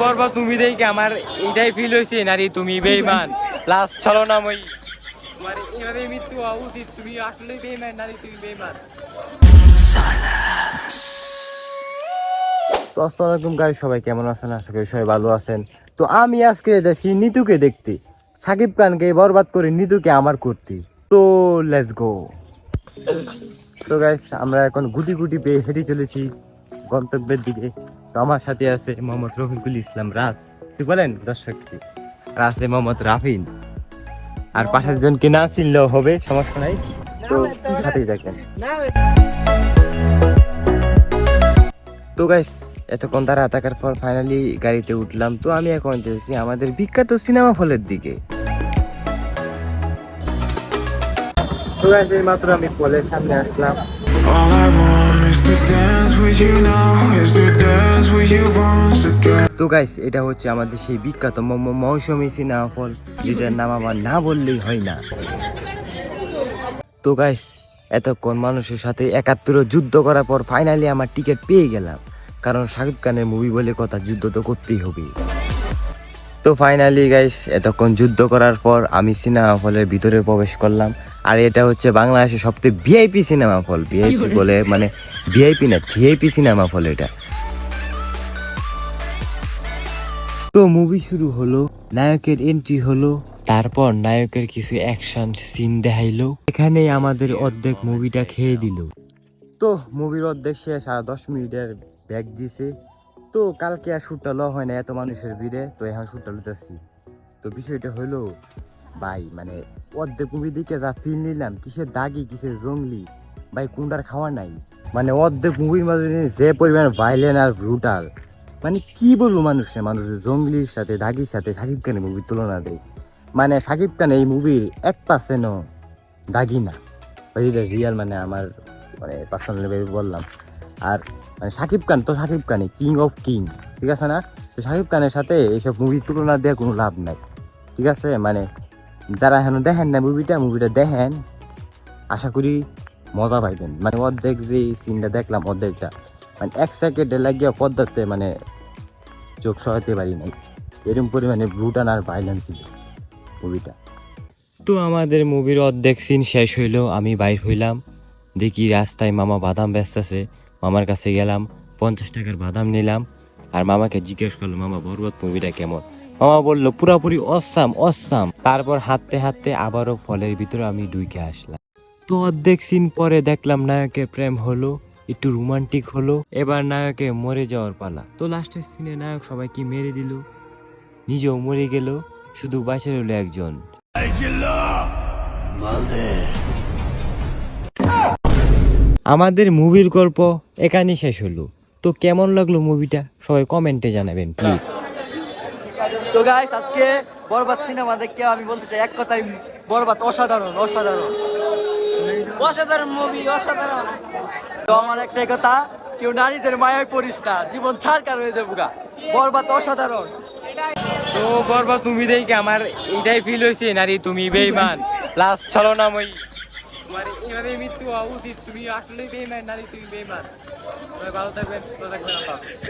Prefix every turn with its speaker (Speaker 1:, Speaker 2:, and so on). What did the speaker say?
Speaker 1: বরবাদ তুমি দেখে আমার এইটাই ফিল হয়েছে, নারী তুমি বেঈমান প্লাস ছলনাময়ী, তোমার এইভাবে মৃত্যু হওয়া উচিত। তুমি আসলে বেঈমান, নারী তুমি বেঈমান। তো আসসালামু আলাইকুম গাইস, সবাই কেমন আছেন? আশা করি সবাই ভালো আছেন। তো আমি আজকে যাচ্ছি নিতুকে দেখতে, সাকিব খানকে বরবাদ করে নিতুকে আমার করতে। তো লেটস গো। তো গাইস আমরা এখন গুটি গুটি পেয়ে হেঁটে চলেছি গন্তব্যের দিকে। তো আমার সাথে আছে মোহাম্মদ রফিকুল ইসলাম রাজ, কি বলেন দর্শককে, আর আছে মোহাম্মদ রাফিন, আর পাশের জনকে না চিনলেও হবে, সমস্যা নাই। তো সাথেই দেখেন। তো গাইস এতক্ষণ তারা থাকার পর ফাইনালি গাড়িতে উঠলাম। তো আমি এখন যাচ্ছি আমাদের বিখ্যাত সিনেমা হলের দিকে। তো গাইস এই মাত্র আমি হলের সামনে আসলাম। তো গাইস এটা হচ্ছে আমাদের সেই বিখ্যাত মৌসুমী সিনেমা হল, যেটার নাম আমার না বললেই হয় না। তো গাইস এতক্ষণ মানুষের সাথে ৭১ যুদ্ধ করার পর ফাইনালি আমার টিকিট পেয়ে গেলাম, কারণ শাকিব খানের মুভি বলে কথা, যুদ্ধ তো করতেই হবে। তো ফাইনালি গাইস এতক্ষণ যুদ্ধ করার পর আমি সিনেমা হলের ভিতরে প্রবেশ করলাম। আর এটা হচ্ছে বাংলাদেশের সবচেয়ে ভিআইপি সিনেমা হল, ভিআইপি বলে মানে ভিআইপি না, ভিআইপি সিনেমা হল এটা। তো মুভি শুরু হলো, নায়কের এন্ট্রি হলো, তারপর নায়কের কিছু অ্যাকশন সিন দেখাইলো। এখানেই আমাদের অর্ধেক মুভিটা খেয়ে দিল। তো মুভির অর্ধেক শেষ, আর 10 মিনিটের ব্যাক দিছে। তো কালকে আর শ্যুটটা ল হয় না এত মানুষের ভিড়ে, তো এখন শ্যুটটা লুটাচ্ছি। তো বিষয়টা হলো ভাই, মানে অর্ধেক মুভি দিকে যা ফিল নিলাম, কিসের দাগি কিসের জঙ্গলি ভাই, কোনটার খাওয়া নাই। মানে অর্ধেক মুভির মাঝে যে পরিমাণ ভাইলেন আর ব্রুটাল, মানে কি বলবো, মানুষের জঙ্গলির সাথে দাগির সাথে শাকিব খানের মুভির তুলনা দেয়। মানে শাকিব খান এই মুভির 1% দাগি না ভাই, এটা রিয়াল, মানে আমার মানে পার্সোনালি বললাম। আর মানে শাকিব খান তো শাকিব খানই কিং অফ কিং, ঠিক আছে না? তো শাকিব খানের সাথে এইসব মুভির তুলনা দেওয়া কোনো লাভ নাই, ঠিক আছে? মানে যারা এখন দেখেন না মুভিটা দেখেন, আশা করি মজা পাইবেন। মানে অর্ধেক যে সিনটা দেখলাম, অর্ধেকটা মানে 1 সেকেন্ডে লাগিয়ে পদ্মাতে মানে চোখ সরাতে পারি নাই, এরকম পরিমাণে ব্রুটাল আর ভাইলেন্স ছিল মুভিটা। তো আমাদের মুভির অর্ধেক সিন শেষ হইলো, আমি বাইর হইলাম, দেখি রাস্তায় মামা বাদাম বেচতেছে। মামার কাছে গেলাম, 50 টাকার বাদাম নিলাম, আর মামাকে জিজ্ঞেস করলো মামা বরবাদ মুভিটা কেমন। মামা বললো পুরাপুরি অসাম অসাম। তারপর হাঁটতে হাঁটতে আবারও ফলের ভিতরে আমি ঢুকে আসলাম। তো অর্ধেক সিন পরে দেখলাম নায়কের প্রেম হলো, একটু রোমান্টিক হলো, এবার নায়কে মরে যাওয়ার পালা। তো লাস্টের সিনে নায়ক সবাইকে মেরে দিল, নিজেও মরে গেল, শুধু বাঁচে রইল একজন। আমাদের মুভির গল্প এখানেই শেষ হলো। তো কেমন লাগলো মুভিটা সবাই কমেন্টে জানাবেন প্লিজ।
Speaker 2: তো গাইস আজকে বরবাদ সিনেমা দেখে আমি বলতে চাই এক কথাই, বরবাদ অসাধারণ অসাধারণ অসাধারণ মুভি, অসাধারণ। তো আমার একটাই কথা, কেউ নারীদের মায়ায় পড়িস না, জীবন ছাড়কার হয়ে যাবো গা। বরবাদ অসাধারণ।
Speaker 1: তো বরবাদ তুমি দেখে আমার এইটাই ফিল হয়েছে, নারী তুমি বেঈমান প্লাস ছলনাময়ী, তোমার এইভাবে মৃত্যু হওয়া উচিত। তুমি আসলে বেঈমান, নারী তুমি বেঈমান। ভালো থাকবেন, সুস্থ থাকবেন, আল্লাহ হাফেজ।